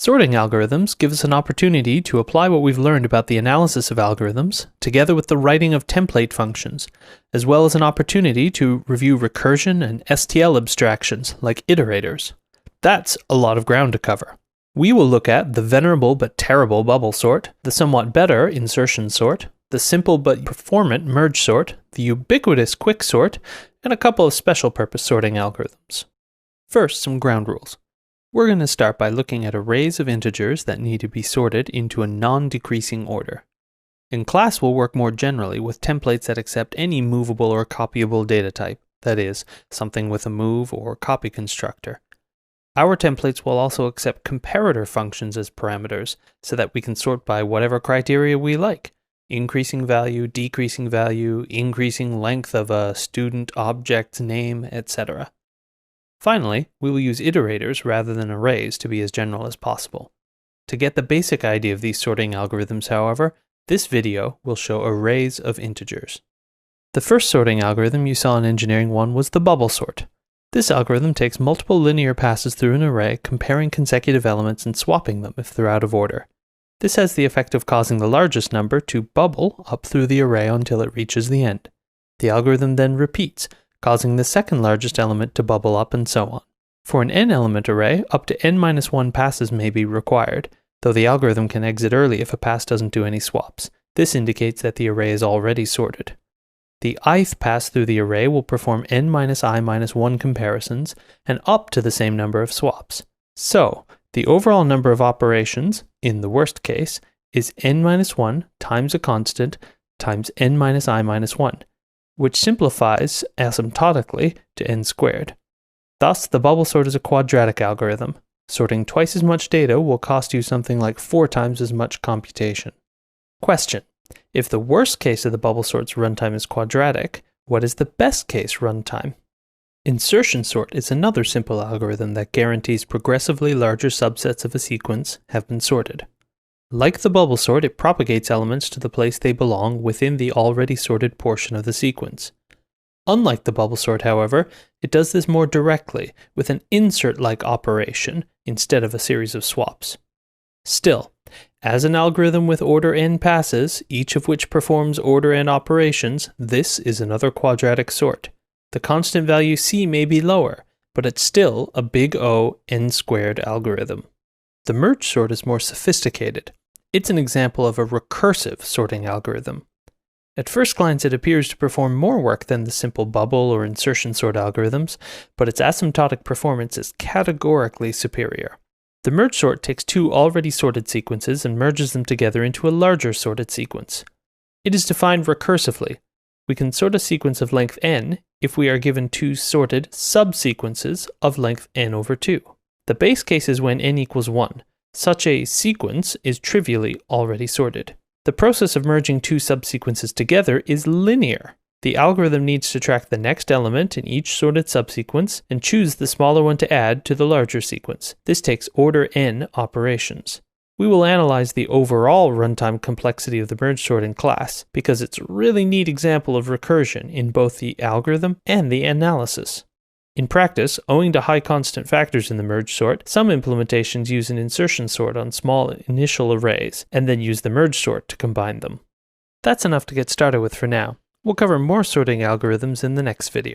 Sorting algorithms give us an opportunity to apply what we've learned about the analysis of algorithms, together with the writing of template functions, as well as an opportunity to review recursion and STL abstractions like iterators. That's a lot of ground to cover. We will look at the venerable but terrible bubble sort, the somewhat better insertion sort, the simple but performant merge sort, the ubiquitous quicksort, and a couple of special purpose sorting algorithms. First, some ground rules. We're going to start by looking at arrays of integers that need to be sorted into a non-decreasing order. In class, we'll work more generally with templates that accept any movable or copyable data type, that is, something with a move or copy constructor. Our templates will also accept comparator functions as parameters, so that we can sort by whatever criteria we like: increasing value, decreasing value, increasing length of a student object's name, etc. Finally, we will use iterators rather than arrays to be as general as possible. To get the basic idea of these sorting algorithms, however, this video will show arrays of integers. The first sorting algorithm you saw in Engineering 1 was the bubble sort. This algorithm takes multiple linear passes through an array, comparing consecutive elements and swapping them if they're out of order. This has the effect of causing the largest number to bubble up through the array until it reaches the end. The algorithm then repeats, causing the second largest element to bubble up and so on. For an n-element array, up to n-1 passes may be required, though the algorithm can exit early if a pass doesn't do any swaps. This indicates that the array is already sorted. The ith pass through the array will perform n-i-1 comparisons and up to the same number of swaps. So, the overall number of operations, in the worst case, is n-1 times a constant times n-i-1, which simplifies asymptotically to n squared. Thus, the bubble sort is a quadratic algorithm. Sorting twice as much data will cost you something like 4 times as much computation. Question: if the worst case of the bubble sort's runtime is quadratic, what is the best case runtime? Insertion sort is another simple algorithm that guarantees progressively larger subsets of a sequence have been sorted. Like the bubble sort, it propagates elements to the place they belong within the already sorted portion of the sequence. Unlike the bubble sort, however, it does this more directly, with an insert-like operation instead of a series of swaps. Still, as an algorithm with order n passes, each of which performs order n operations, this is another quadratic sort. The constant value c may be lower, but it's still a big O n squared algorithm. The merge sort is more sophisticated. It's an example of a recursive sorting algorithm. At first glance, it appears to perform more work than the simple bubble or insertion sort algorithms, but its asymptotic performance is categorically superior. The merge sort takes two already sorted sequences and merges them together into a larger sorted sequence. It is defined recursively. We can sort a sequence of length n if we are given two sorted subsequences of length n over 2. The base case is when n equals 1. Such a sequence is trivially already sorted. The process of merging two subsequences together is linear. The algorithm needs to track the next element in each sorted subsequence and choose the smaller one to add to the larger sequence. This takes order n operations. We will analyze the overall runtime complexity of the merge sort in class, because it's a really neat example of recursion in both the algorithm and the analysis. In practice, owing to high constant factors in the merge sort, some implementations use an insertion sort on small initial arrays, and then use the merge sort to combine them. That's enough to get started with for now. We'll cover more sorting algorithms in the next video.